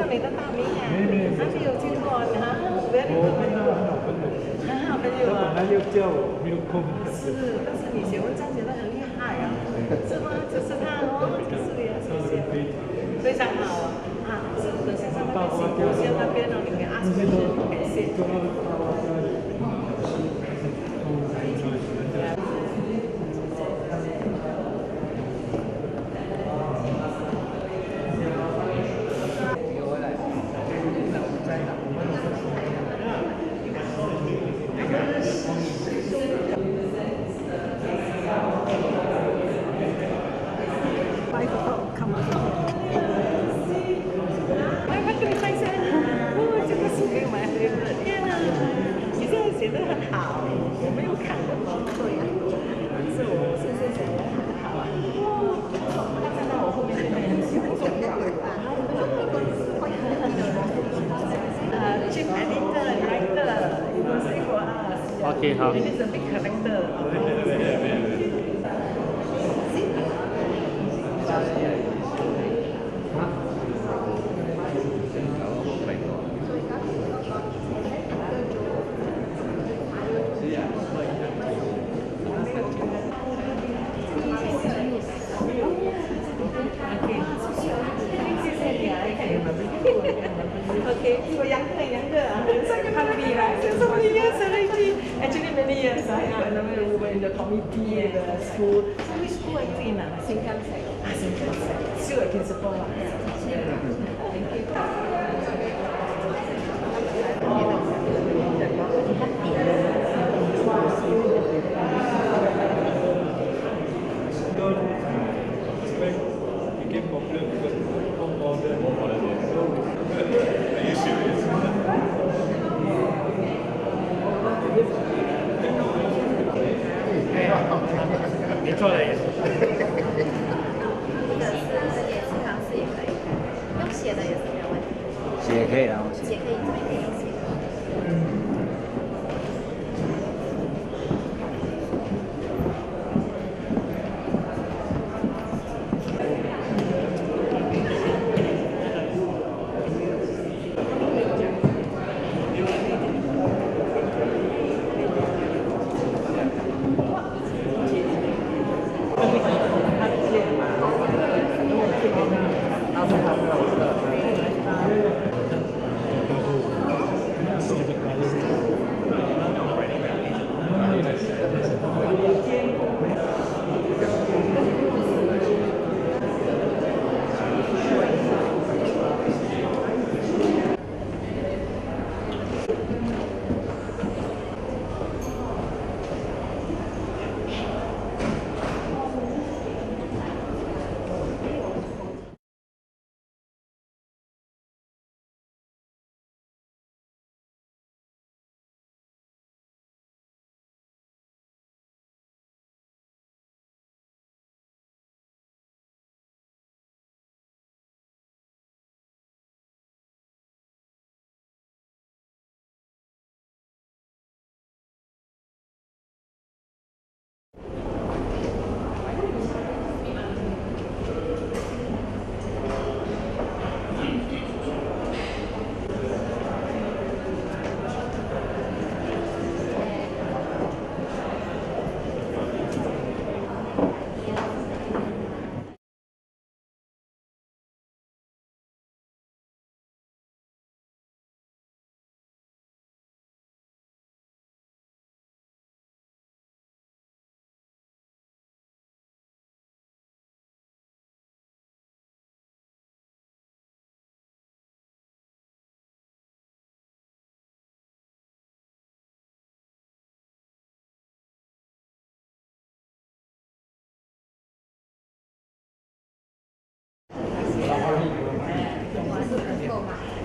你的大名啊，还没有见过啊，very good。很好朋友啊。本来就叫我没有空。是，但是你学问上学得很厉害啊，是吗？就是他哦，就是你啊，谢谢，非常好啊。啊，是的，先生那边Symposium那边哦，你可以 ask question，感谢。写得很好，我没有看过对啊，是我先生写得很好啊。他站在我后面现在很喜欢重要的。Chief editor, writer, you will say for us. Okay, how? It is a big character. Okay, so younger, second year, so many years already. Actually, many years. I remember we were in the committee, the school. So which school are you in? Sengkang Sec. Sengkang Sec. Still a principal. Thank you. Became popular because more modern. Are you serious? 没错的也是。这个是也是尝试也可以，用写的也是没有问题。写可以，然后写可以，这边可以用写。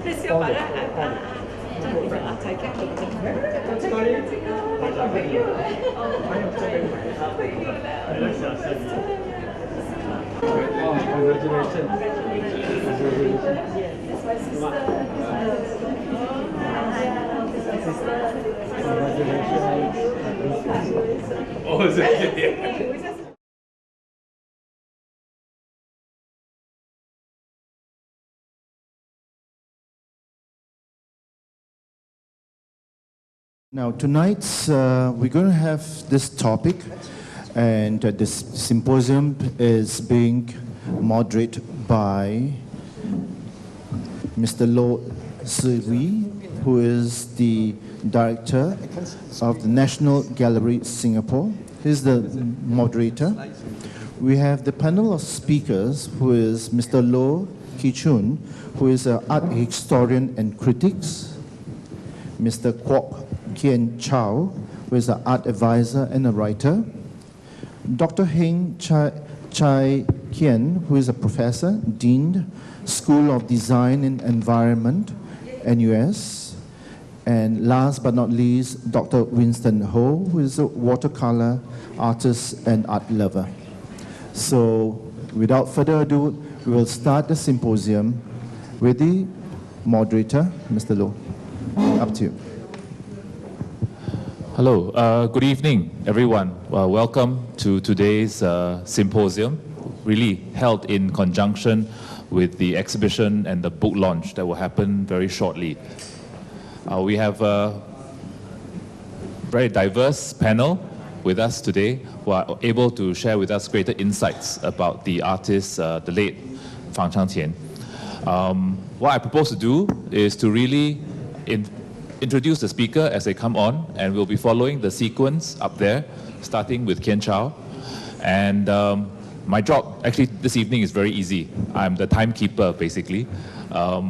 这些把它这里的啊，才看这个，这个没有了，没有了。Oh, congratulations. That's my sister. Congratulations. Oh, is it? Now, tonight we're going to have this topic, and this symposium is being moderated by Mr. Lo Si, who is the director of the National Gallery Singapore. He's the moderator. We have the panel of speakers, who is Mr. Loh Ki Chun, who is an art historian and critics, Mr. Kwok Kien Chow, who is an art advisor and a writer, Dr. Heng Chai Kien, who is a professor, Dean, School of Design and Environment, NUS, and last but not least, Dr. Winston Ho, who is a watercolor artist and art lover. So, without further ado, we will start the symposium with the moderator, Mr. Loh. Up to you. Hello, good evening, everyone. Welcome to today's symposium, really held in conjunction with the exhibition and the book launch that will happen very shortly. We have a very diverse panel with us today who are able to share with us greater insights about the artist, the late Fang Changqian. What I propose to do is to really introduce the speaker as they come on, and we'll be following the sequence up there, starting with Kien Chow. And my job actually this evening is very easy. I'm the timekeeper, basically.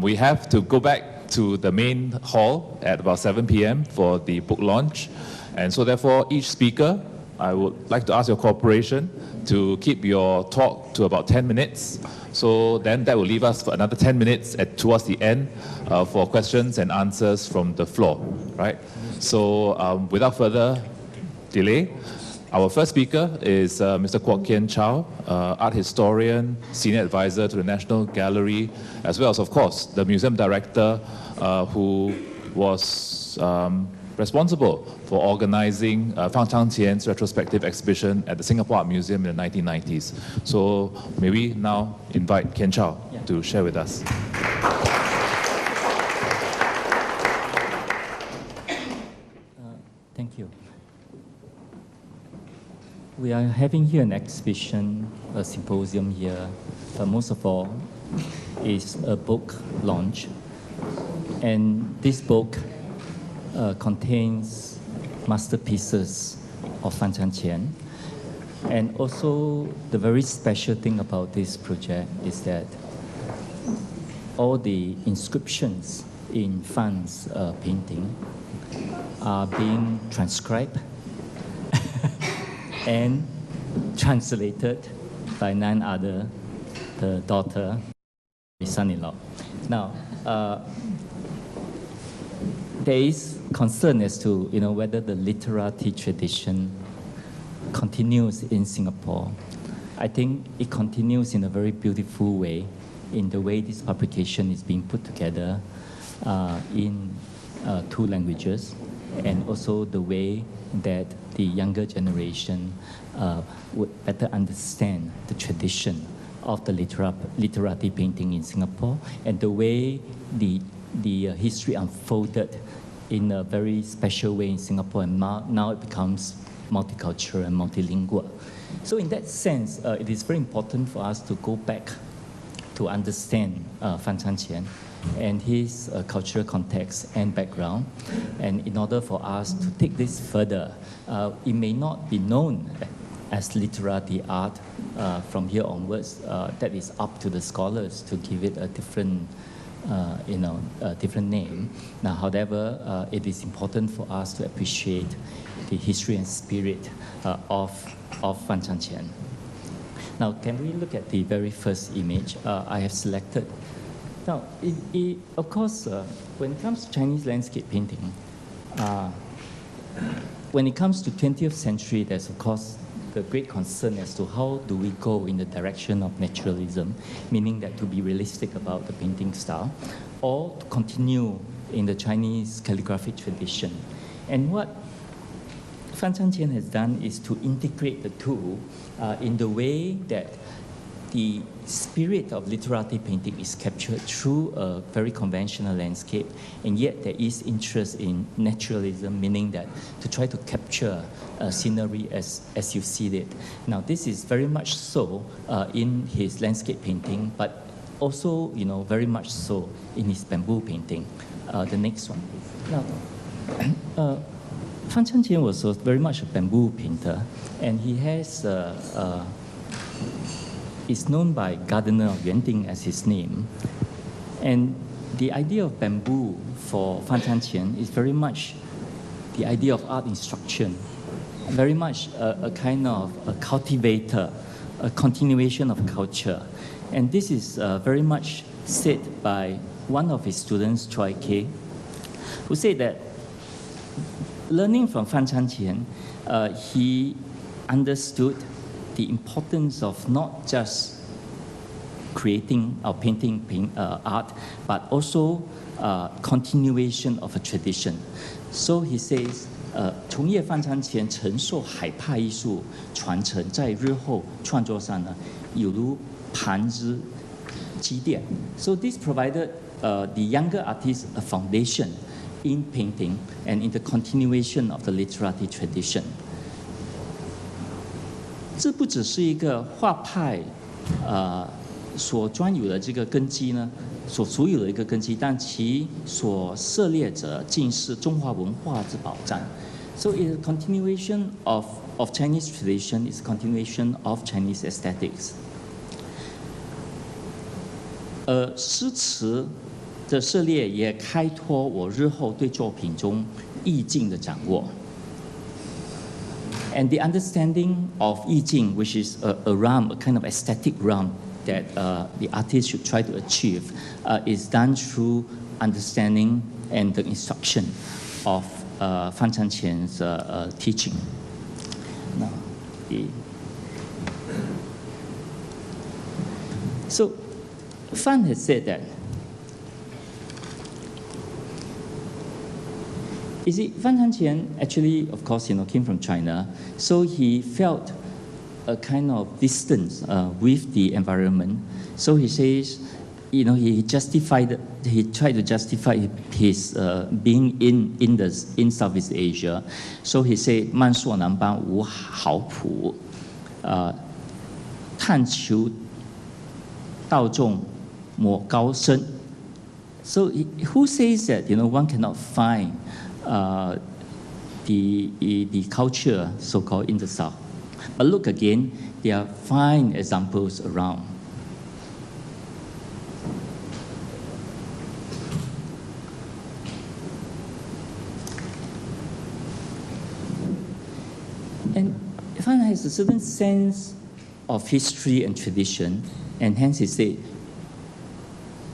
We have to go back to the main hall at about 7 p.m. for the book launch. And so therefore, each speaker, I would like to ask your cooperation to keep your talk to about 10 minutes. So then that will leave us for another 10 minutes towards the end for questions and answers from the floor, right? So without further delay, our first speaker is Mr. Kwok Kien Chow, art historian, senior advisor to the National Gallery, as well as, of course, the museum director who was responsible for organizing Fang Changqian's retrospective exhibition at the Singapore Art Museum in the 1990s. So may we now invite Kien Chow to share with us. Thank you. We are having here an exhibition, a symposium here, but most of all is a book launch. And this book contains masterpieces of Fang Changqian. And also, the very special thing about this project is that all the inscriptions in Fang's painting are being transcribed and translated by none other, the daughter, the son-in-law. Now, there is concern as to whether the literati tradition continues in Singapore. I think it continues in a very beautiful way, in the way this publication is being put together in 2 languages, and also the way that the younger generation would better understand the tradition of the literati painting in Singapore, and the way the history unfolded in a very special way in Singapore, and now it becomes multicultural and multilingual. So in that sense, it is very important for us to go back to understand Fang Changqian and his cultural context and background. And in order for us to take this further, it may not be known as literati art from here onwards. That is up to the scholars to give it a different different name. Now, however, it is important for us to appreciate the history and spirit of Fang Changqian. Now, can we look at the very first image I have selected? Now, of course, when it comes to Chinese landscape painting, when it comes to 20th century, there's of course the great concern as to how do we go in the direction of naturalism, meaning that to be realistic about the painting style, or to continue in the Chinese calligraphic tradition. And what Fang Changqian has done is to integrate the two in the way that the spirit of literati painting is captured through a very conventional landscape, and yet there is interest in naturalism, meaning that to try to capture scenery as you see it. Now, this is very much so in his landscape painting, but also, very much so in his bamboo painting. The next one, please. Now, Fan Changqian was very much a bamboo painter, and he has is known by gardener of Yuanding as his name. And the idea of bamboo for Fan Changqian is very much the idea of art instruction, very much a kind of a cultivator, a continuation of culture. And this is very much said by one of his students, Choi K, who said that learning from Fan Changqian, he understood the importance of not just creating or painting art, but also continuation of a tradition. So he says, 从业范昌前承受海派艺术传承，在日后创作上呢，有如盘之积淀。So this provided the younger artists a foundation in painting and in the continuation of the literati tradition. 这不只是一个画派所专有的这个根基呢，所属有的一个根基，但其所涉猎者竟是中华文化之宝藏。So it's a continuation of Chinese tradition, it's a continuation of Chinese aesthetics. 诗词的涉猎也开拓我日后对作品中意境的掌握。And the understanding of 意境, which is a realm, a kind of aesthetic realm that the artist should try to achieve, is done through understanding and the instruction of Fan Changqian's teaching. Now, so Fan has said that, you see, Fan Changqian actually, of course, came from China, so he felt a kind of distance with the environment. So he says, he tried to justify his being in Southeast Asia. So he said, 漫溯南邦无好朴，探求道众莫高深。So who says that one cannot find the culture so-called in the South? But look again, there are fine examples around. And Fan has a certain sense of history and tradition, and hence he said,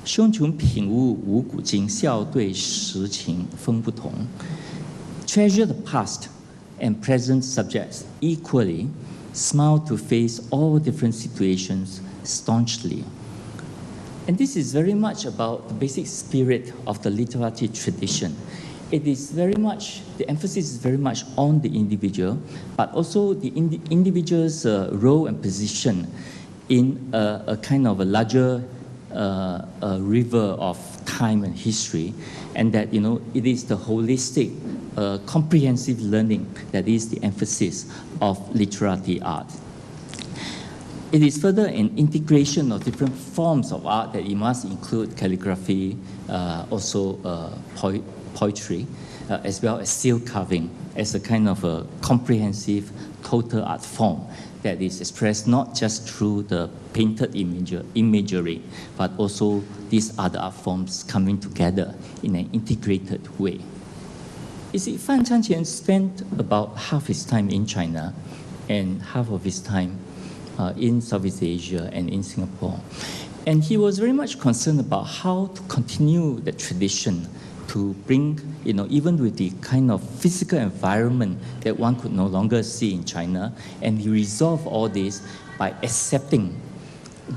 胸穷品物无古今，笑对实情风不同。Treasure the past and present subjects equally, smile to face all different situations staunchly. And this is very much about the basic spirit of the literati tradition. It is very much, the emphasis is very much on the individual, but also the individual's role and position in a kind of a larger a river of time and history, and that it is the holistic, comprehensive learning that is the emphasis of literati art. It is further an integration of different forms of art that it must include calligraphy, also poetry, as well as seal carving as a kind of a comprehensive total art form that is expressed not just through the painted imagery, but also these other art forms coming together in an integrated way. You see, Fan Changqian spent about half his time in China and half of his time in Southeast Asia and in Singapore. And he was very much concerned about how to continue the tradition to bring, even with the kind of physical environment that one could no longer see in China. And he resolved all this by accepting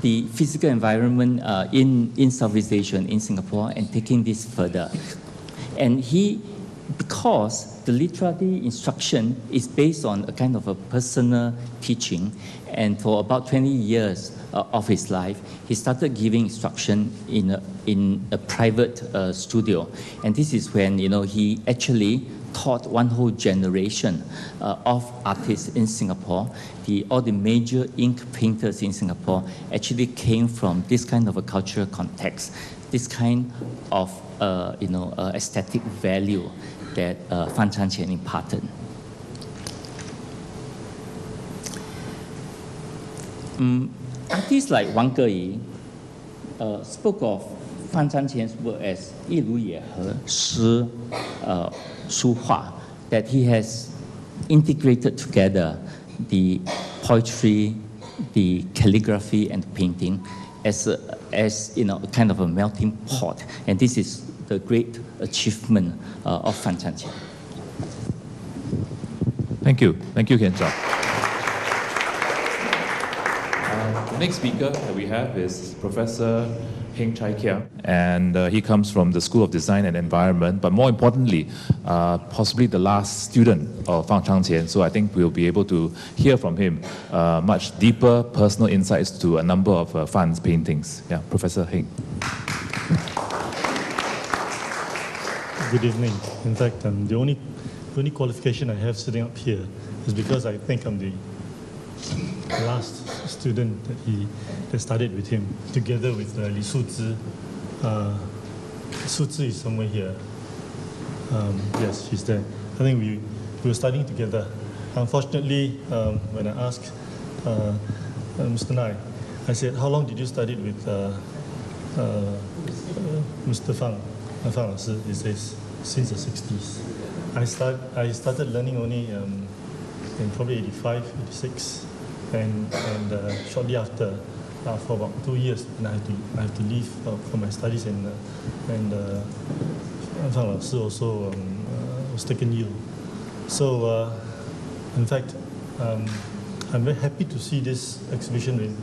the physical environment in Southeast Asia and in Singapore and taking this further. And because the literati instruction is based on a kind of a personal teaching, and for about 20 years of his life, he started giving instruction in a private studio. And this is when, he actually taught one whole generation of artists in Singapore. All the major ink painters in Singapore actually came from this kind of a cultural context, this kind of aesthetic value that Fan Changqian imparted. Artists like Wang Geyi spoke of Fan Changqian's work as 一如野和诗书画, that he has integrated together the poetry, the calligraphy, and painting as kind of a melting pot. And this is the great achievement of Fan Changqian. Thank you, Ken Chao. The next speaker that we have is Professor Heng Chai Kiang, and he comes from the School of Design and Environment, but more importantly, possibly the last student of Fan Changqian. So I think we'll be able to hear from him much deeper personal insights to a number of Fan's paintings. Yeah, Professor Heng. Good evening. In fact, the only qualification I have sitting up here is because I think I'm the last student that studied with him, together with Li Suzhi. Suzhi is somewhere here. Yes, she's there. I think we were studying together. Unfortunately, when I asked Mr. Nai, I said, how long did you study with Mr. Fang? Fang Laoshi, he says, since the 60s. I started learning only in probably 85, 86. And shortly after, for about 2 years, and I had to leave for my studies, and Fang Laoshi also was taken ill. So, in fact, I'm very happy to see this exhibition being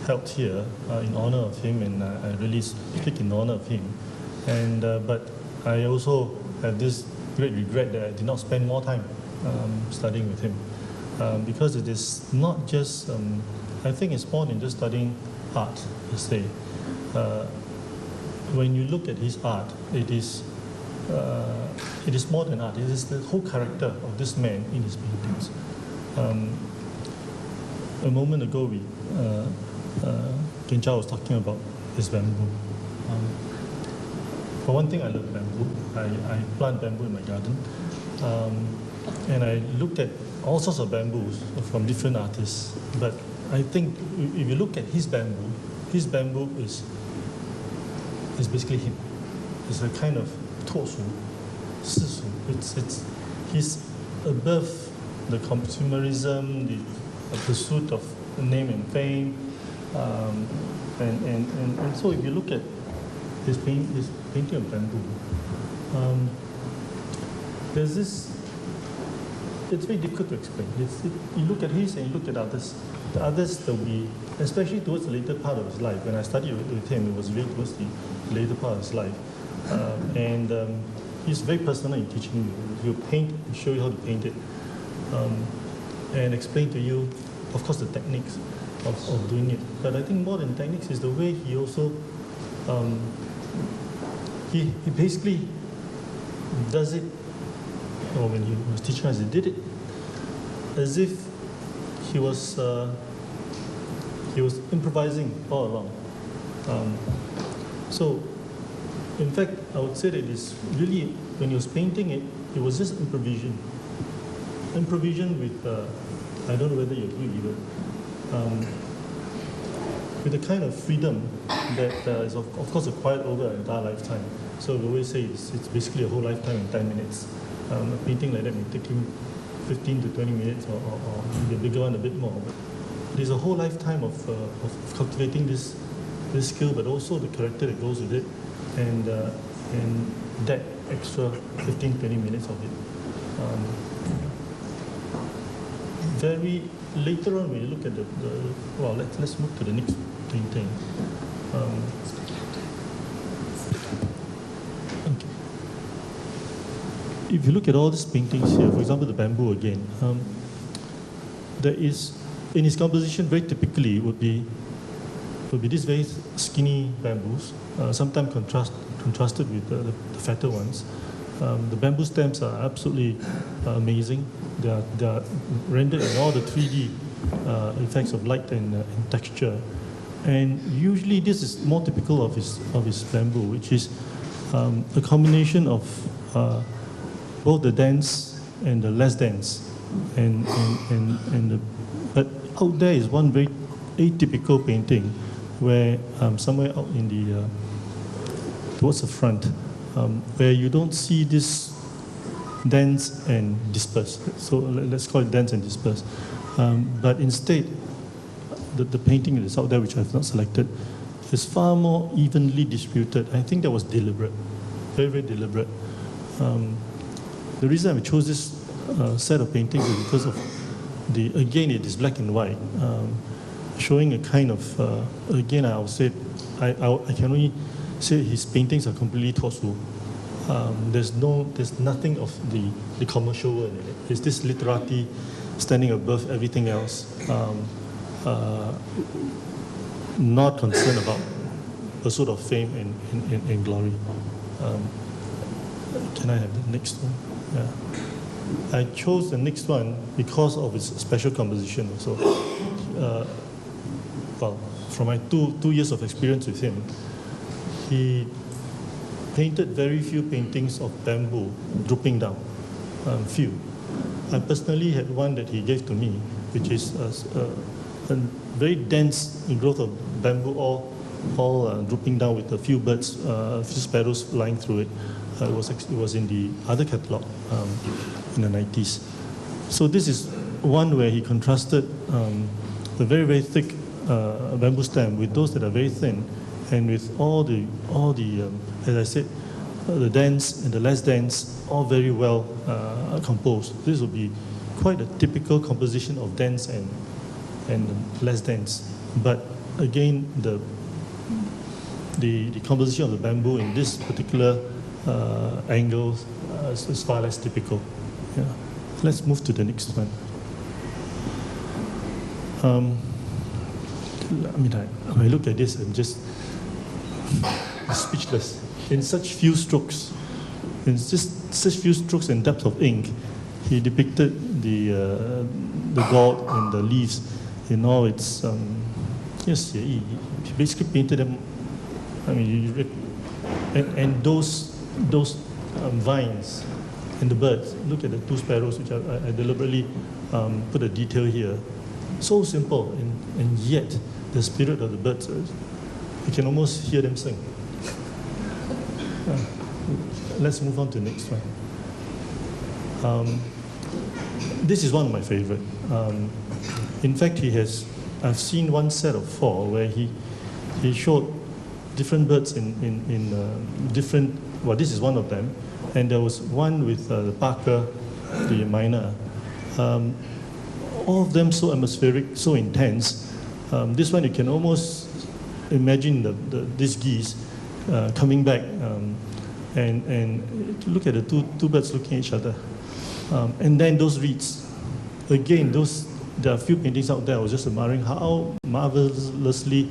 held here in honor of him, and I really speak in honor of him. And but I also have this great regret that I did not spend more time studying with him. Because it is not just, I think it's more than just studying art, per se. When you look at his art, it is more than art. It is the whole character of this man in his paintings. A moment ago, Ken Chao was talking about his bamboo. For one thing, I love bamboo. I plant bamboo in my garden. And I looked at all sorts of bamboos from different artists. But I think if you look at his bamboo is basically him. It's a kind of 脱俗, 世俗. He's above the consumerism, the pursuit of name and fame. And so if you look at his painting of bamboo, there's this. It's very difficult to explain. You look at his and you look at others. The others, there'll be, especially towards the later part of his life. When I studied with him, it was really towards the later part of his life. And he's very personal in teaching you. He'll paint, he'll show you how to paint it, and explain to you, of course, the techniques of doing it. But I think more than techniques is the way he also, he basically does it. Or when he was teaching us, he did it as if he was improvising all along. So, in fact, I would say that it's really, when he was painting it, it was just improvisation. Improvisation with, I don't know whether you agree, but with the kind of freedom that is of course acquired over an entire lifetime. So we always say it's basically a whole lifetime in 10 minutes. A painting like that may take him 15 to 20 minutes, or the bigger one a bit more. But there's a whole lifetime of cultivating this skill, but also the character that goes with it, and that extra 15, 20 minutes of it. Very later on, when you look at well, let's move to the next painting. Okay. if you look at all these paintings here, for example, the bamboo again, there is, in its composition, very typically would be these very skinny bamboos, sometimes contrasted with the fatter ones. The bamboo stems are absolutely amazing. They are rendered in all the 3D effects of light and texture. And usually this is more typical of his bamboo, which is a combination of both the dense and the less dense. But out there is one very atypical painting where somewhere out in the towards the front, where you don't see this dense and dispersed. So let's call it dense and dispersed. But instead, the painting that is out there, which I've not selected, is far more evenly distributed. I think that was deliberate, very, very deliberate. The reason I chose this set of paintings is because of again, it is black and white, showing a kind of, again, I would say, I can only say his paintings are completely Tosu. There's nothing of the commercial world in it. It's this literati standing above everything else, not concerned about pursuit of fame and glory. Can I have the next one? Yeah. I chose the next one because of its special composition also. Well, from my two years of experience with him, he painted very few paintings of bamboo drooping down, few. I personally had one that he gave to me, which is a very dense growth of bamboo, all drooping down with a few birds, a few sparrows flying through it. It was in the other catalogue in the 90s. So this is one where he contrasted the very, very thick bamboo stem with those that are very thin, and with all the as I said, the dense and the less dense, all very well composed. This will be quite a typical composition of dense and less dense. But again, the composition of the bamboo in this particular angle is far less typical. Yeah. Let's move to the next one. I mean, when I look at this, I'm just speechless. In such few strokes, in just such few strokes and depth of ink, he depicted the gourd and the leaves in all its yes, he basically painted them. I mean, and those vines and the birds. Look at the two sparrows, which I deliberately put a detail here. So simple, and yet the spirit of the birds, you can almost hear them sing. Let's move on to the next one. This is one of my favorite. In fact, I've seen one set of 4 where he showed different birds in different, well, this is one of them, and there was one with the Parker, the myna. All of them so atmospheric, so intense. This one you can almost imagine these geese coming back, and look at the two birds looking at each other. And then those reeds, again, there are a few paintings out there. I was just admiring how marvelously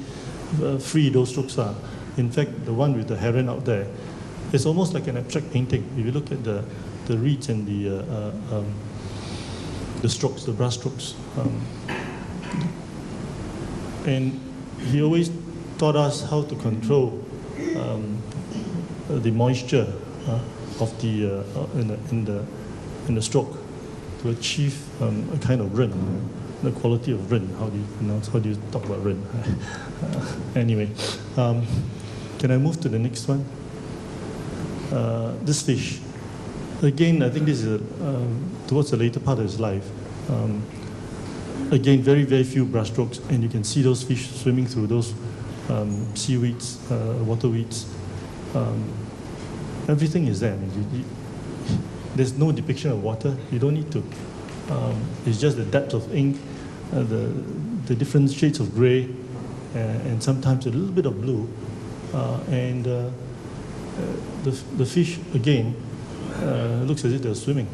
free those strokes are. In fact, the one with the heron out there, it's almost like an abstract painting. If you look at the reeds and the strokes, the brush strokes. And he always taught us how to control the moisture of in the stroke to achieve a kind of ren, the quality of ren. How do you pronounce? How do you talk about ren? Anyway, can I move to the next one? This fish. Again, I think this is towards the later part of his life. Again, very, very few brushstrokes, and you can see those fish swimming through those seaweeds, water weeds. Everything is there. I mean, there's no depiction of water. You don't need to. It's just the depth of ink, the different shades of gray, and sometimes a little bit of blue. And the fish, again, looks as if they're swimming.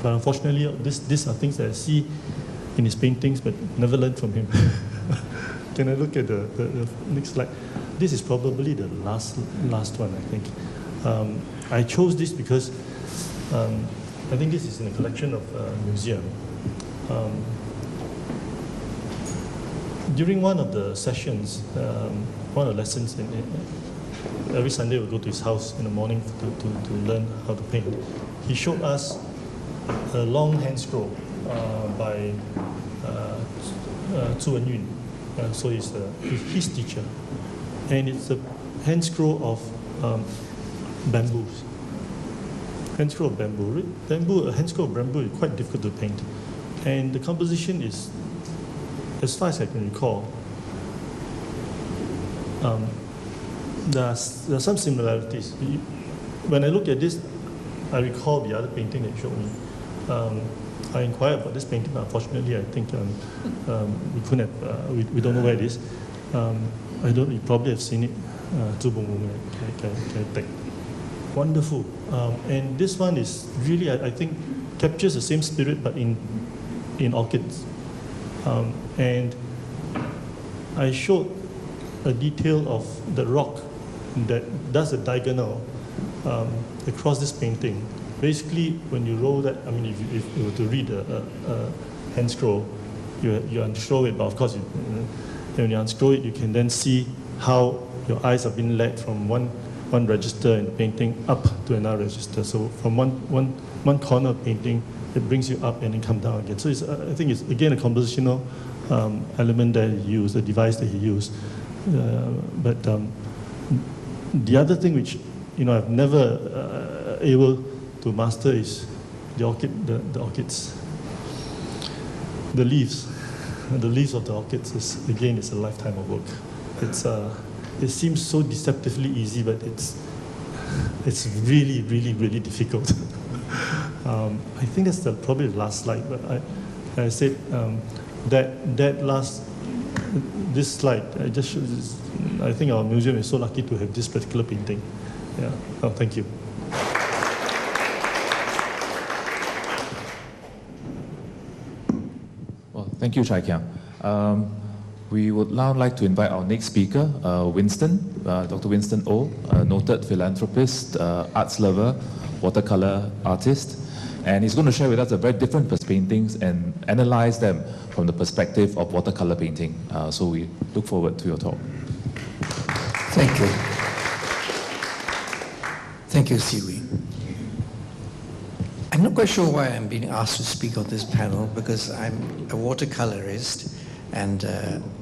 But unfortunately, these are things that I see in his paintings, but never learned from him. Can I look at the next slide? This is probably the last one, I think. I chose this because I think this is in a collection of museum. During one of the sessions, one of the lessons, every Sunday we'll go to his house in the morning to learn how to paint. He showed us a long hand scroll by Zhu Wenyun. So he's his teacher. And it's a hand scroll of bamboos. Hand scroll of bamboo. A hand scroll of bamboo is quite difficult to paint. And the composition is, as far as I can recall, there are some similarities. When I look at this, I recall the other painting that you showed me. I inquired about this painting, but unfortunately, I think we couldn't have, we don't know where it is. You probably have seen it. Wonderful. And this one is really, I think, captures the same spirit, but in orchids. And I showed a detail of the rock that does a diagonal across this painting. Basically, when you roll that, I mean, if you were to read a hand scroll, you unscroll it, but of course, when you unscroll it, you can then see how your eyes are being led from one register in the painting up to another register. So from one corner of painting, it brings you up and then come down again. So I think it's, again, a compositional element that he used, a device that he used. But the other thing which, I've never able to master is the orchids. The leaves of the orchids is a lifetime of work. It seems so deceptively easy, but it's really, really, really difficult. I think that's probably the last slide, but I said this slide, I think our museum is so lucky to have this particular painting. Yeah. Oh, thank you. Well, thank you, Chai Kiang. We would now like to invite our next speaker, Winston, Dr. Winston Oh, a noted philanthropist, arts lover, watercolor artist. And he's going to share with us a very different paintings and analyze them from the perspective of watercolor painting. So we look forward to your talk. Thank you. Thank you, Siwi. I'm not quite sure why I'm being asked to speak on this panel, because I'm a watercolorist and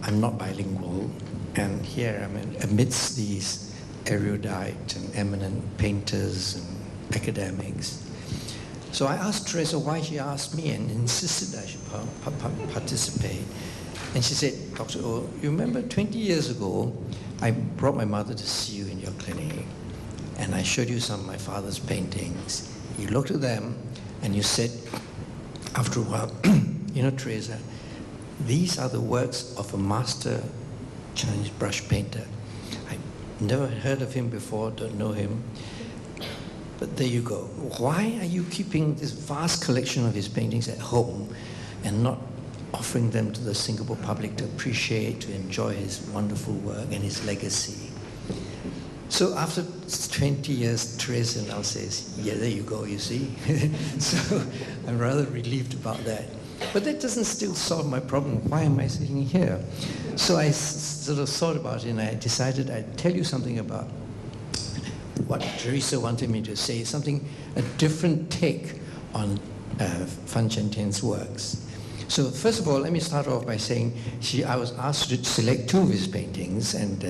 I'm not bilingual. And here I'm amidst these erudite and eminent painters and academics. So I asked Teresa why she asked me and insisted that I should participate. And she said, Dr. Oh, you remember 20 years ago, I brought my mother to see you in your clinic, and I showed you some of my father's paintings. You looked at them, and you said, after a while, Teresa, these are the works of a master Chinese brush painter. I never heard of him before, don't know him. But there you go. Why are you keeping this vast collection of his paintings at home and not offering them to the Singapore public to appreciate, to enjoy his wonderful work and his legacy? So after 20 years, Teresa now says, yeah, there you go, you see. So I'm rather relieved about that. But that doesn't still solve my problem. Why am I sitting here? So I sort of thought about it, and I decided I'd tell you something about what Teresa wanted me to say, a different take on Fan Chen-Tian's works. So first of all, let me start off by saying I was asked to select two of his paintings, and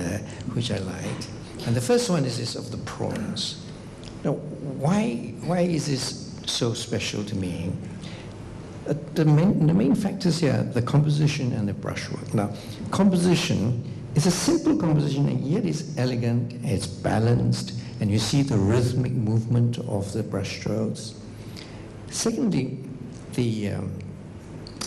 which I liked. And the first one is this of the prawns. Now, why is this so special to me? The main factors here, the composition and the brushwork. Now, composition is a simple composition, and yet it's elegant, it's balanced, and you see the rhythmic movement of the brushstrokes. Secondly, and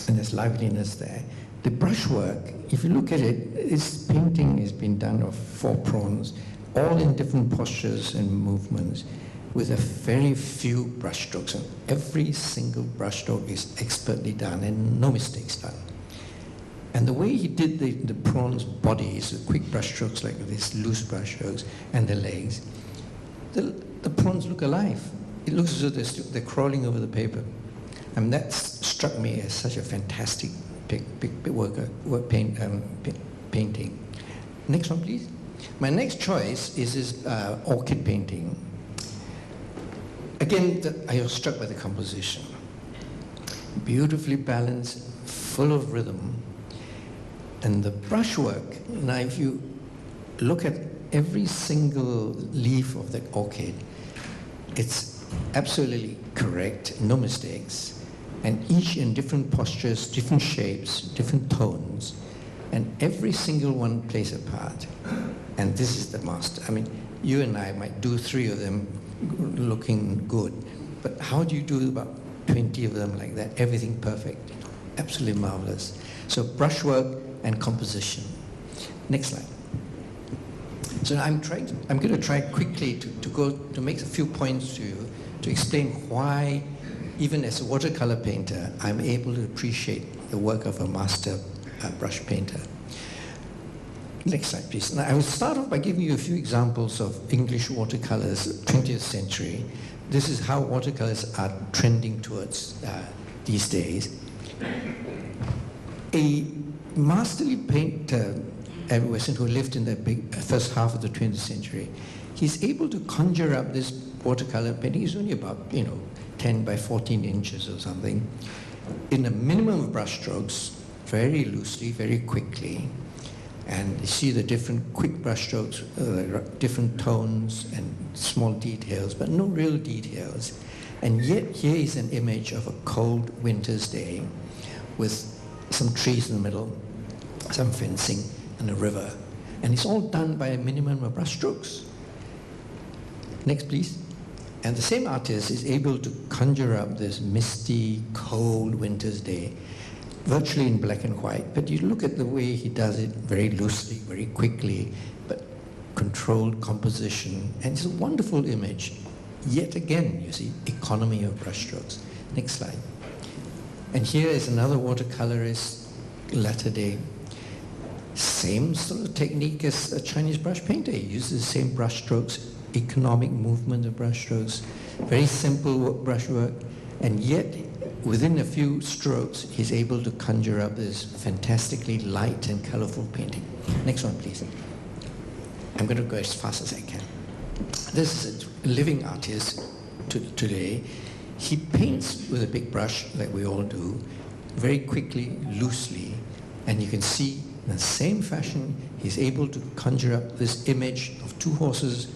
there's liveliness there. The brushwork, if you look at it, this painting has been done of 4 prawns, all in different postures and movements, with a very few brush strokes. And every single brush stroke is expertly done and no mistakes done. And the way he did the prawn's bodies, the quick brush strokes like this, loose brush strokes, and the legs, the prawns look alive. It looks as though they're crawling over the paper. And that struck me as such a fantastic painting. Next one, please. My next choice is this orchid painting. Again, I was struck by the composition. Beautifully balanced, full of rhythm. And the brushwork, now if you look at every single leaf of the orchid, it's absolutely correct, no mistakes. And each in different postures, different shapes, different tones. And every single one plays a part. And this is the master. I mean, you and I might do 3 of them looking good, but how do you do about 20 of them like that? Everything perfect. Absolutely marvelous. So brushwork and composition. Next slide. So I'm going to try quickly to make a few points to you to explain why, even as a watercolor painter, I'm able to appreciate the work of a master brush painter. Next slide, please. Now, I will start off by giving you a few examples of English watercolors, 20th century. This is how watercolors are trending towards these days. A masterly painter, Edward Weston, who lived in the first half of the 20th century, he's able to conjure up this watercolor painting. It's only about, 10 by 14 inches or something, in a minimum of brush strokes, very loosely, very quickly. And you see the different quick brush strokes, different tones and small details, but no real details. And yet here is an image of a cold winter's day with some trees in the middle, some fencing, and a river. And it's all done by a minimum of brush strokes. Next, please. And the same artist is able to conjure up this misty, cold winter's day, virtually in black and white. But you look at the way he does it very loosely, very quickly, but controlled composition. And it's a wonderful image. Yet again, you see, economy of brush strokes. Next slide. And here is another watercolorist, latter day. Same sort of technique as a Chinese brush painter. He uses the same brush strokes, economic movement of brush strokes, very simple brushwork, and yet within a few strokes he's able to conjure up this fantastically light and colorful painting. Next one, please. I'm going to go as fast as I can. This is a living artist today. He paints with a big brush, like we all do, very quickly, loosely, and you can see in the same fashion he's able to conjure up this image of 2 horses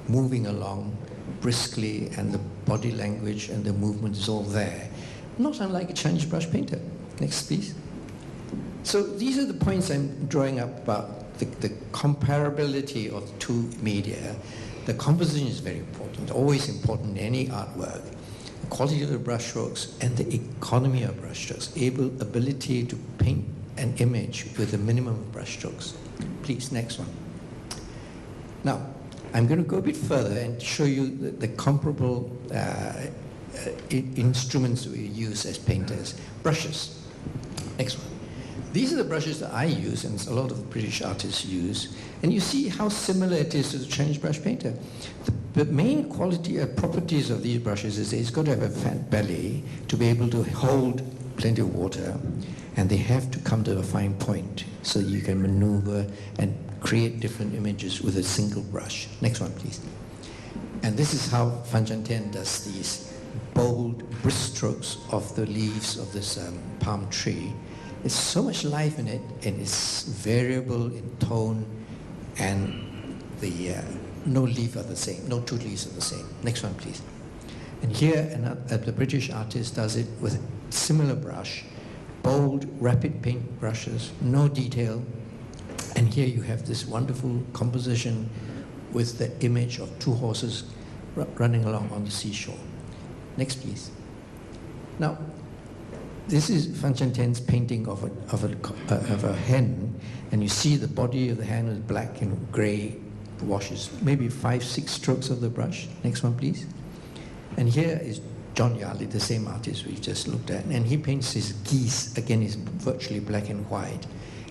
moving along briskly, and the body language and the movement is all there. Not unlike a Chinese brush painter. Next, please. So these are the points I'm drawing up about the comparability of the 2 media. The composition is very important, always important in any artwork. The quality of the brush strokes and the economy of brush strokes, ability to paint an image with a minimum of brush strokes. Please, next one. Now, I'm going to go a bit further and show you the comparable instruments we use as painters. Brushes. Next one. These are the brushes that I use and a lot of British artists use. And you see how similar it is to the Chinese brush painter. The main quality properties of these brushes is it's got to have a fat belly to be able to hold plenty of water, and they have to come to a fine point so you can maneuver and create different images with a single brush. Next one, please. And this is how Fan Tian does these bold, brisk strokes of the leaves of this palm tree. There's so much life in it, and it's variable in tone, and no leaf are the same, no 2 leaves are the same. Next one, please. And here, the British artist does it with a similar brush, bold, rapid paint brushes, no detail. And here you have this wonderful composition with the image of 2 horses running along on the seashore. Next, please. Now, this is Fan Tian's painting of a hen, and you see the body of the hen is black and gray washes, maybe 5, 6 strokes of the brush. Next one, please. And here is John Yarley, the same artist we just looked at, and he paints his geese, again, is virtually black and white,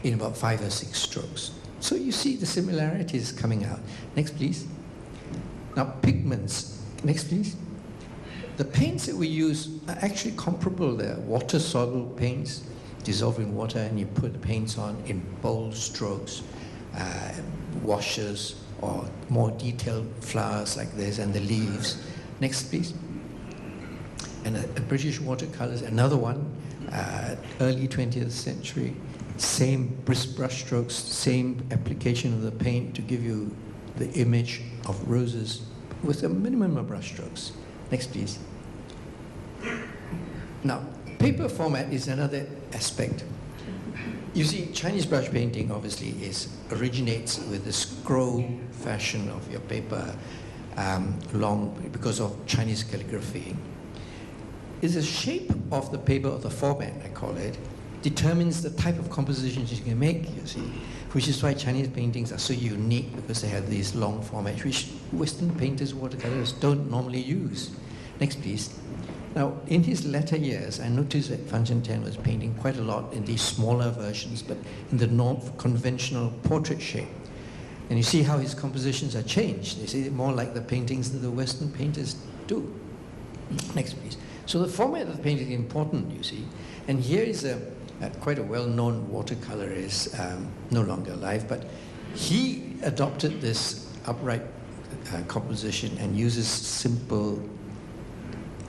in about 5 or 6 strokes. So you see the similarities coming out. Next, please. Now, pigments. Next, please. The paints that we use are actually comparable. They're water-soluble paints, dissolve in water, and you put the paints on in bold strokes, washes, or more detailed flowers like this, and the leaves. Next, please. And a British watercolors, another one, early 20th century, same brisk brush strokes, same application of the paint to give you the image of roses with a minimum of brush strokes. Next, please. Now, paper format is another aspect. You see, Chinese brush painting obviously originates with the scroll fashion of your paper, because of Chinese calligraphy. Is the shape of the paper, or the format, I call it, determines the type of compositions you can make, you see, which is why Chinese paintings are so unique, because they have these long formats, which Western painters, watercolors don't normally use. Next, please. Now, in his latter years, I noticed that Fan Zheng was painting quite a lot in these smaller versions, but in the conventional portrait shape. And you see how his compositions are changed. You see, more like the paintings that the Western painters do. Next, please. So the format of the painting is important, you see. And here is quite a well-known watercolorist, no longer alive, but he adopted this upright composition and uses simple,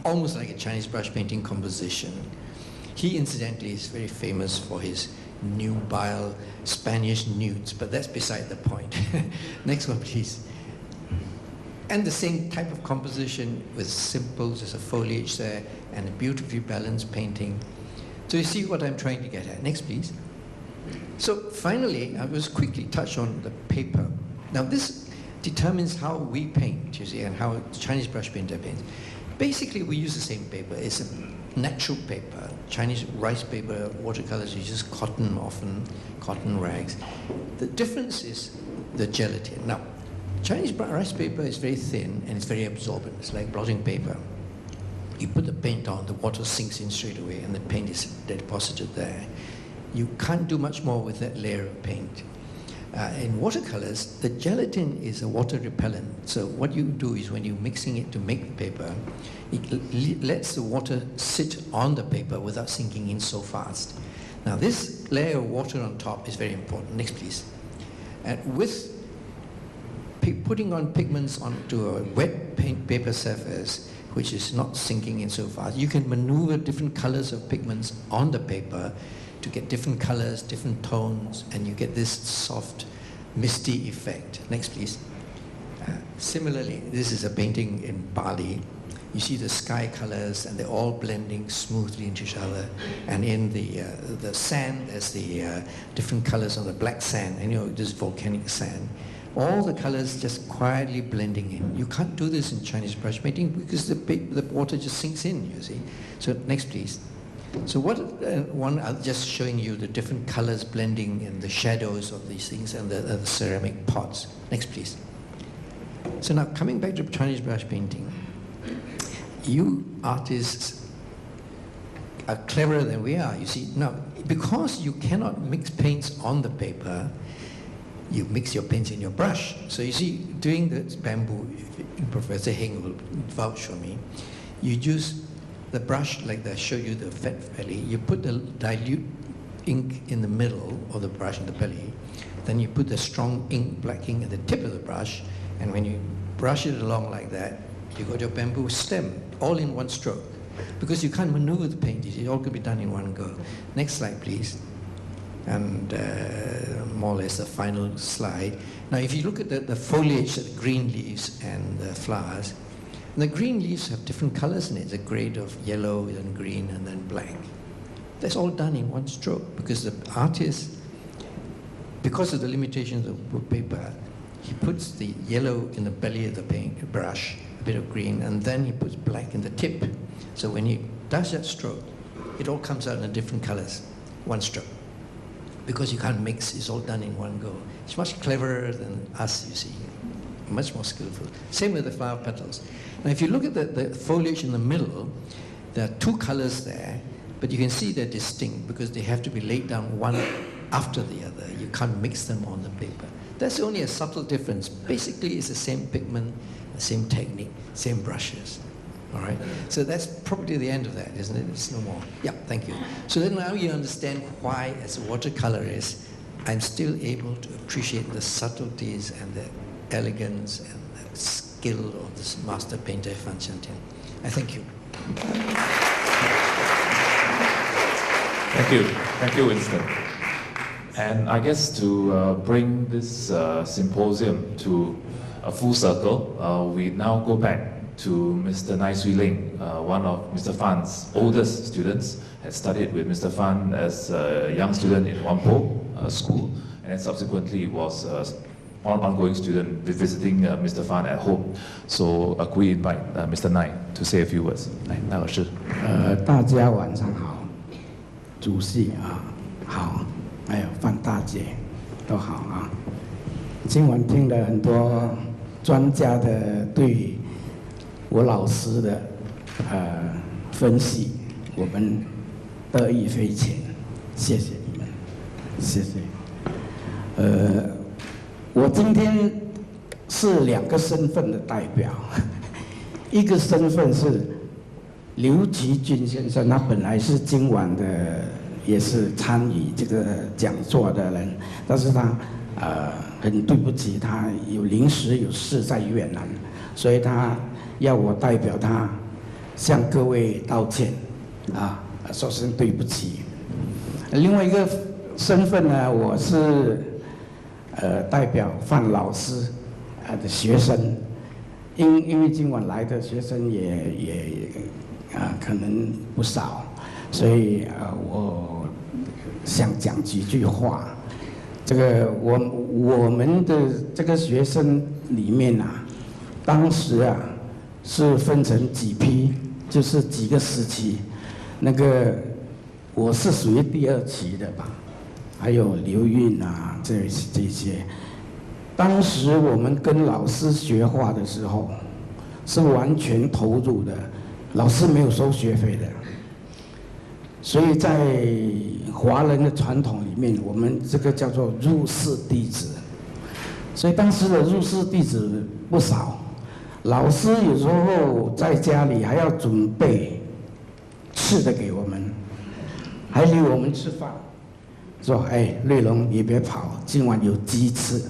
almost like a Chinese brush painting composition. He, incidentally, is very famous for his nubile Spanish nudes, but that's beside the point. Next one, please. And the same type of composition with simple, there's a foliage there, and a beautifully balanced painting. So you see what I'm trying to get at. Next, please. So finally, I will quickly touch on the paper. Now this determines how we paint, you see, and how Chinese brush painter paints. Basically, we use the same paper. It's a natural paper. Chinese rice paper, watercolors, you use cotton often, cotton rags. The difference is the gelatin. Now, Chinese rice paper is very thin and it's very absorbent. It's like blotting paper. You put the paint on, the water sinks in straight away and the paint is deposited there. You can't do much more with that layer of paint. In watercolors, the gelatin is a water repellent. So what you do is when you're mixing it to make the paper, it lets the water sit on the paper without sinking in so fast. Now this layer of water on top is very important. Next, please. And with putting on pigments onto a wet paper surface, which is not sinking in so fast, you can maneuver different colors of pigments on the paper to get different colors, different tones, and you get this soft, misty effect. Next, please. Similarly, this is a painting in Bali. You see the sky colors, and they're all blending smoothly into each other. And in the sand, there's the different colors of the black sand, and you know, this volcanic sand. All the colors just quietly blending in. You can't do this in Chinese brush painting because the water just sinks in, you see. So next, please. So what I'm just showing you the different colors blending in the shadows of these things and the ceramic pots. Next, please. So now coming back to Chinese brush painting, you artists are cleverer than we are, you see. Now, because you cannot mix paints on the paper, you mix your paints in your brush. So you see, doing the bamboo, Professor Heng will vouch for me, you use the brush like I showed you the fat belly, you put the dilute ink in the middle of the brush, in the belly, then you put the strong ink, black ink at the tip of the brush, and when you brush it along like that, you got your bamboo stem, all in one stroke. Because you can't maneuver the paint, it all could be done in one go. Next slide, please. And more or less the final slide. Now, if you look at the foliage, the green leaves and the flowers, the green leaves have different colors in it. A grade of yellow and green and then black. That's all done in one stroke because the artist, because of the limitations of paper, he puts the yellow in the belly of the paint brush, a bit of green, and then he puts black in the tip. So when he does that stroke, it all comes out in different colors, one stroke. Because you can't mix, it's all done in one go. It's much cleverer than us, you see. much more skillful. Same with the flower petals. Now, if you look at the foliage in the middle, there are two colors there, but you can see they're distinct because they have to be laid down one after the other. You can't mix them on the paper. That's only a subtle difference. Basically, it's the same pigment, the same technique, same brushes. All right? So that's probably the end of that, isn't it? It's no more. Yeah, thank you. So then now you understand why, as a watercolorist, I'm still able to appreciate the subtleties and the elegance and the skill of this master painter, Fan Xiantian. I thank you. Thank you, Winston. And I guess to bring this symposium to a full circle, we now go back to Mr. Nai Swee Ling, one of Mr. Fan's oldest students, had studied with Mr. Fan as a young student in Whampoa School, and then subsequently was an ongoing student visiting Mr. Fan at home. So could we invite Mr. Nai to say a few words? 赖老师。大家晚上好，主席好，还有范大姐都好啊。今晚听了很多专家的对我老师的分析，我们得益匪浅，谢谢你们，谢谢。我今天是2个身份的代表，一个身份是刘其俊先生，他本来是今晚的也是参与这个讲座的人，但是他很对不起，他临时有事在越南，所以他要我代表他向各位道歉，说声对不起。另外一个身份呢，我是代表范老师的学生，因为今晚来的学生也可能不少，所以我想讲几句话。这个我们的这个学生里面当时是分成几批，就是几个时期。那个我是属于第2期的吧，还有刘韵这些。当时我们跟老师学画的时候，是完全投入的，老师没有收学费的。所以在华人的传统里面，我们这个叫做入室弟子。所以当时的入室弟子不少，老师有时候在家里还要准备吃的给我们，还留我们吃饭，说：“哎，瑞龙你别跑，今晚有鸡吃。”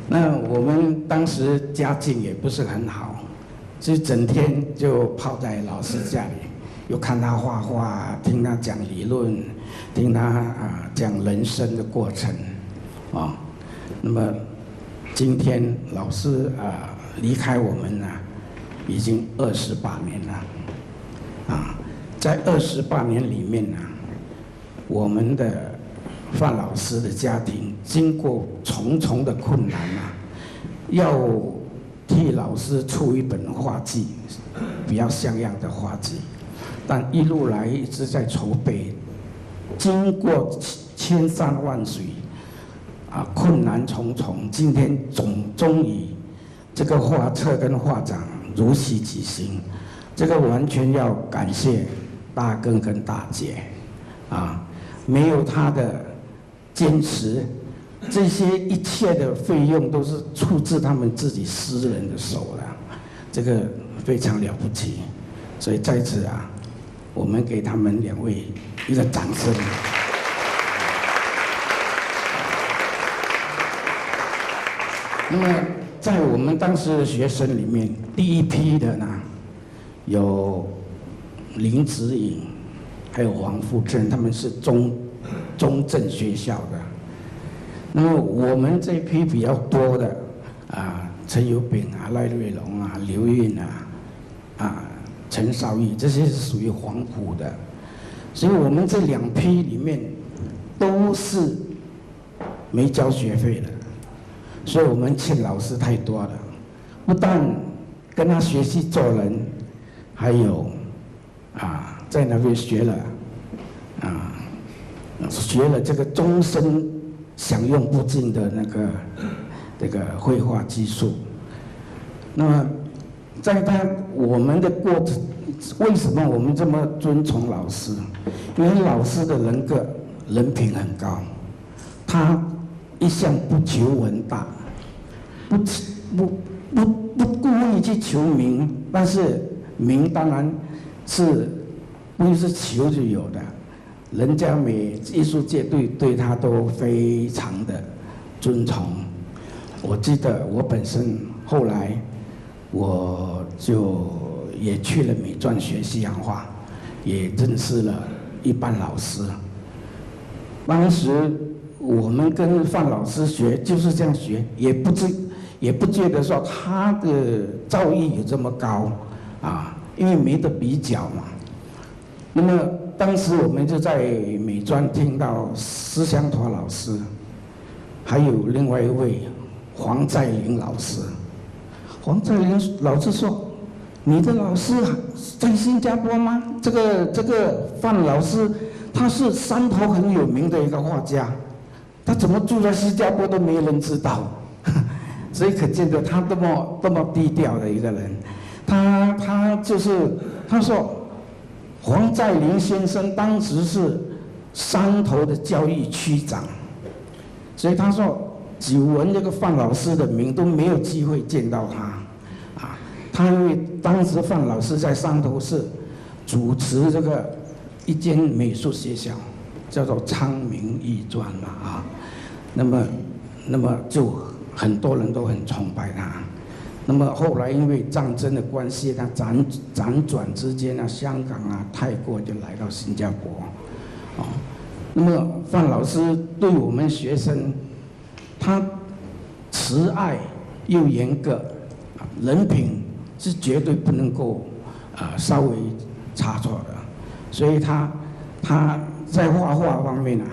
那我们当时家境也不是很好，所以整天就泡在老师家里。又看他画画，听他讲理论，听他讲人生的过程，那么今天老师离开我们已经28年了，在28年里面我们的范老师的家庭经过重重的困难要替老师出一本画集，比较像样的画集。但一路来一直在筹备，经过千山万水，困难重重，今天终于这个画册跟画展如期举行，这个完全要感谢大哥跟大姐，没有他的坚持，这些一切的费用都是出自他们自己私人的手了，这个非常了不起，所以在此我们给他们2位一个掌声。那么，在我们当时的学生里面，第一批的有林子颖，还有黄富正，他们是中正学校的。那么我们这批比较多的陈友炳赖瑞龙刘韵陈少义，这些是属于黄埔的，所以我们这2批里面都是没交学费的，所以我们欠老师太多了，不但跟他学习做人，还有在那边学了这个终身享用不尽的那个这个绘画技术。那么，在我们的过程，为什么我们这么尊崇老师？因为老师的人品很高，他一向不求闻大，不故意去求名，但是名当然是不是求就有的。人家艺术界对他都非常的尊崇。我记得我本身后来我就也去了美专学西洋画，也认识了一班老师。当时我们跟范老师学就是这样学，也不觉得说他的造诣有这么高啊，因为没得比较嘛。那么当时我们就在美专听到施香团老师，还有另外一位黄在林老师。黄在林老师说：“你的老师在新加坡吗？这个范老师他是山头很有名的一个画家，他怎么住在新加坡都没人知道。”所以可见得他多么低调的一个人。他说。黄在林先生当时是山头的教育区长，所以他说久闻这个范老师的名都没有机会见到他，啊，他因为当时范老师在山头是主持这个一间美术学校，叫做昌明艺专嘛啊，那么就很多人都很崇拜他。那么后来因为战争的关系呢，辗转之间啊，香港啊、泰国就来到新加坡，那么范老师对我们学生，他慈爱又严格，人品是绝对不能够稍微差错的，所以他在画画方面啊，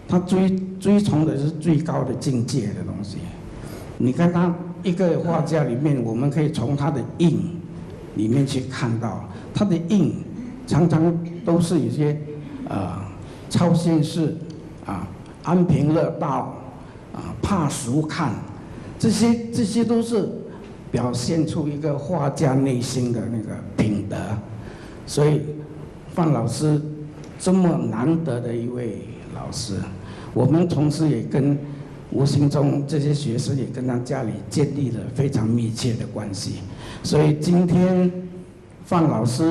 他追崇的是最高的境界的东西。你看他。一个画家里面，我们可以从他的印里面去看到，他的印常常都是有些超现实安贫乐道怕俗看，这些都是表现出一个画家内心的那个品德。所以范老师这么难得的一位老师，我们同时也无形中这些学生也跟他家里建立了非常密切的关系，所以今天范老师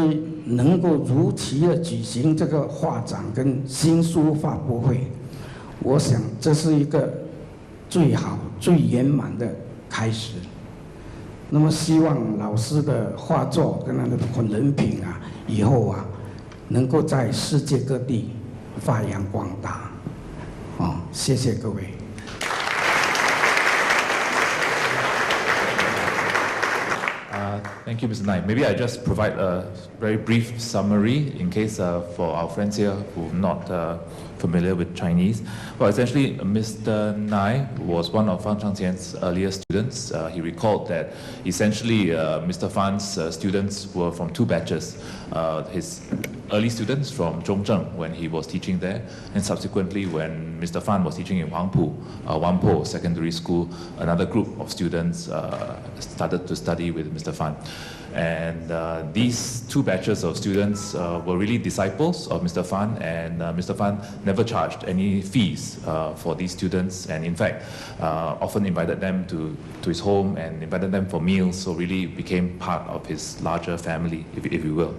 能够如期的举行这个画展跟新书发布会，我想这是一个最好最圆满的开始。那么希望老师的画作跟他的人品以后能够在世界各地发扬光大。谢谢各位。Thank you, Mr. Nai. Maybe I just provide a very brief summary in case for our friends here who are not familiar with Chinese. Well, essentially, Mr. Nai was one of Fan Changqian's earlier students. He recalled that essentially Mr. Fan's students were from two batches. His early students from Zhongzheng when he was teaching there, and subsequently when Mr. Fan was teaching in Wangpo Secondary School, another group of students started to study with Mr. Fan. And these two batches of students were really disciples of Mr. Fan, and Mr. Fan never charged any fees for these students, and in fact often invited them to his home and invited them for meals, so really became part of his larger family, if you will.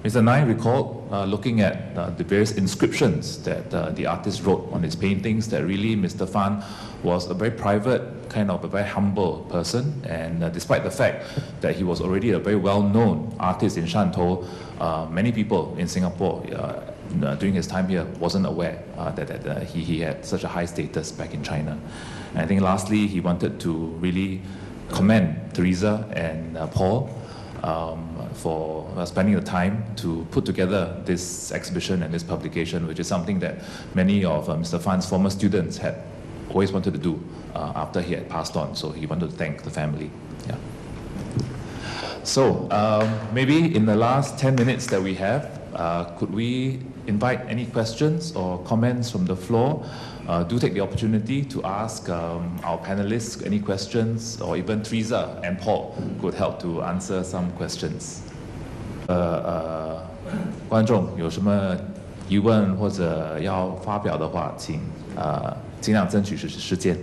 Mr. Nai recalled looking at the various inscriptions that the artist wrote on his paintings, that really Mr. Fan was a very private, kind of a very humble person, and despite the fact that he was already a very well-known artist in Shantou, many people in Singapore during his time here wasn't aware that he had such a high status back in China. And I think lastly, he wanted to really commend Teresa and Paul for spending the time to put together this exhibition and this publication, which is something that many of Mr. Fan's former students had always wanted to do after he had passed on. So he wanted to thank the family. Yeah. So maybe in the last 10 minutes that we have, Could we invite any questions or comments from the floor? Do take the opportunity to ask our panelists any questions, or even Teresa and Paul could help to answer some questions. 观众有什么疑问或者要发表的话，请尽量争取时间。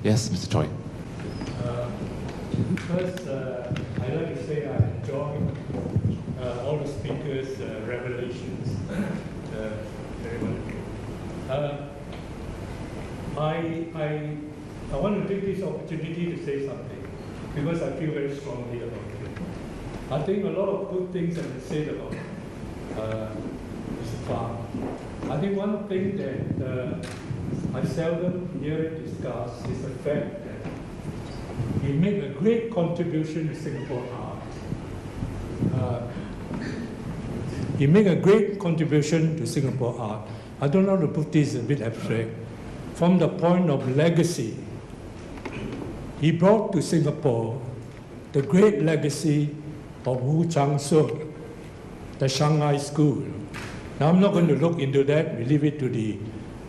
Yes, Mr. Choi. First, I'd like to say I enjoy all the speakers' revelations. Very wonderful. I want to take this opportunity to say something because I feel very strongly about it. I think a lot of good things have been said about Mr. Pham. I think one thing that I seldom hear it discussed is the fact that he made a great contribution to Singapore art. He made a great contribution to Singapore art. I don't know how to put this a bit abstract. From the point of legacy, he brought to Singapore the great legacy of Wu Chang-suk, the Shanghai School. Now I'm not going to look into that, we leave it to the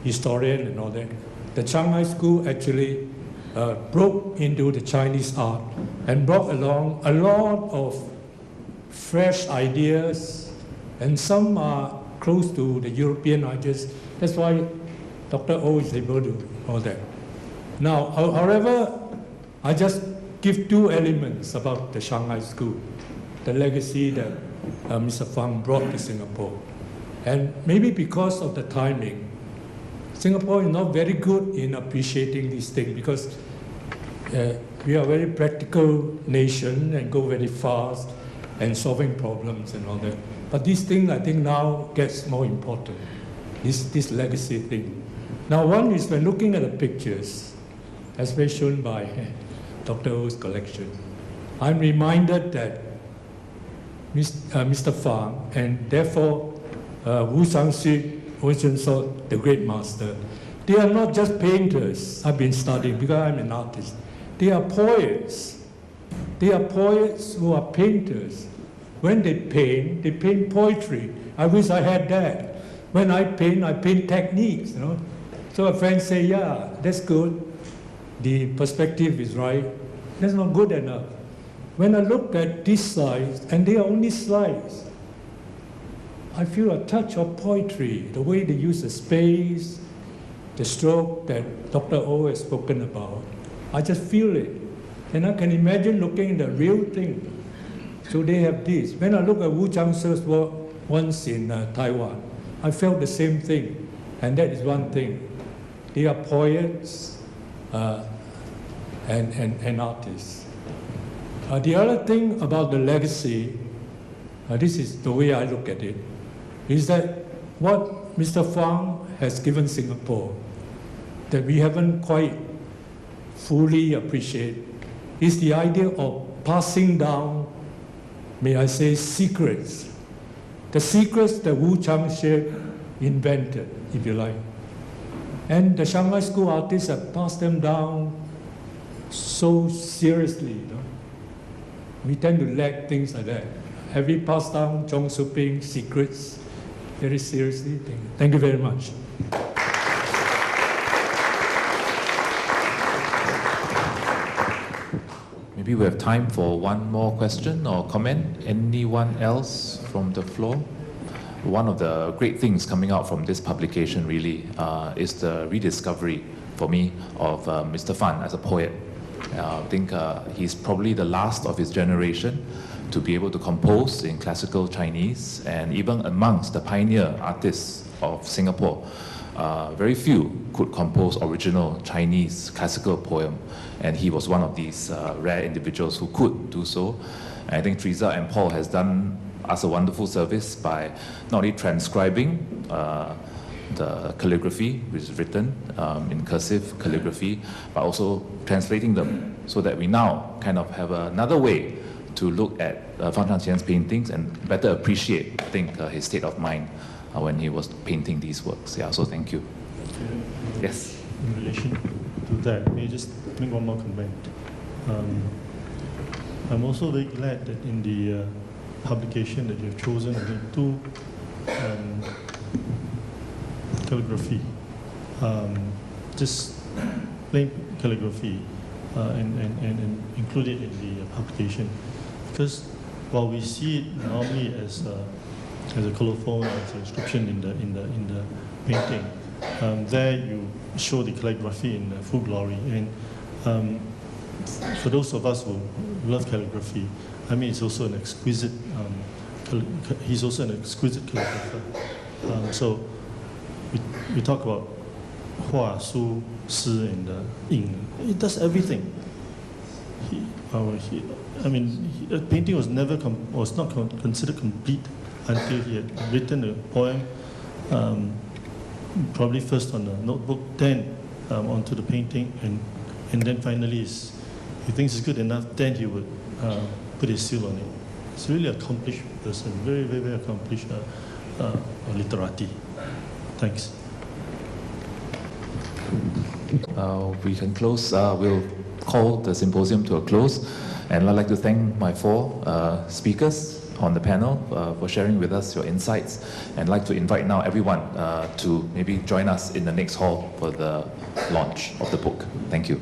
historian and all that. The Shanghai School actually broke into the Chinese art and brought along a lot of fresh ideas, and some are close to the European ideas. That's why Dr. O is able to all that. Now, however, I just give two elements about the Shanghai School, the legacy that Mr. Pham brought to Singapore. And maybe because of the timing, Singapore is not very good in appreciating these things because we are a very practical nation and go very fast and solving problems and all that. But these things, I think, now gets more important, this legacy thing. Now, one is when looking at the pictures, as was shown by Dr. O's collection, I'm reminded that Mr. Pham and therefore Wu Chang-suk, the great master, they are not just painters. I've been studying because I'm an artist. They are poets. They are poets who are painters. When they paint poetry. I wish I had that. When I paint techniques, you know. So a friend say, yeah, that's good. The perspective is right. That's not good enough. When I look at these slides, and they are only slides, I feel a touch of poetry, the way they use the space, the stroke that Dr. O has spoken about. I just feel it. And I can imagine looking at the real thing. So they have this. When I look at Wu Chang-suk's work once in Taiwan, I felt the same thing. And that is one thing. They are poets and artists. The other thing about the legacy, this is the way I look at it, is that what Mr. Pham has given Singapore that we haven't quite fully appreciated is the idea of passing down, may I say, secrets. The secrets that Wu Chang-suk invented, if you like. And the Shanghai School artists have passed them down so seriously. You know? We tend to lack things like that. Have we passed down Chong Su-ping secrets very seriously? Thank you very much. Maybe we have time for one more question or comment. Anyone else from the floor? One of the great things coming out from this publication really is the rediscovery for me of Mr. Pham as a poet. I think he's probably the last of his generation to be able to compose in classical Chinese, and even amongst the pioneer artists of Singapore, very few could compose original Chinese classical poem, and he was one of these rare individuals who could do so. And I think Teresa and Paul has done us a wonderful service by not only transcribing the calligraphy, which is written in cursive calligraphy, but also translating them so that we now kind of have another way to look at Pham Chang-Chien's paintings and better appreciate, I think, his state of mind when he was painting these works. Yeah, so thank you. Yes? In relation to that, may I just make one more comment? I'm also very glad that in the publication that you've chosen, I think, two calligraphy, just plain calligraphy, and include it in the publication. Because while we see it normally as a colophon, as an inscription in the painting, there you show the calligraphy in full glory. And for those of us who love calligraphy, I mean, it's also an exquisite. He's also an exquisite calligrapher. So we talk about Hua, Su, Si, and Ying. He does everything. The painting was never not considered complete until he had written a poem, probably first on a notebook, then onto the painting, and then finally, if he thinks it's good enough, then he would put his seal on it. It's really an accomplished person, very, very, very accomplished literati. Thanks. We can close. We'll call the symposium to a close. And I'd like to thank my four speakers on the panel for sharing with us your insights. And I'd like to invite now everyone to maybe join us in the next hall for the launch of the book. Thank you.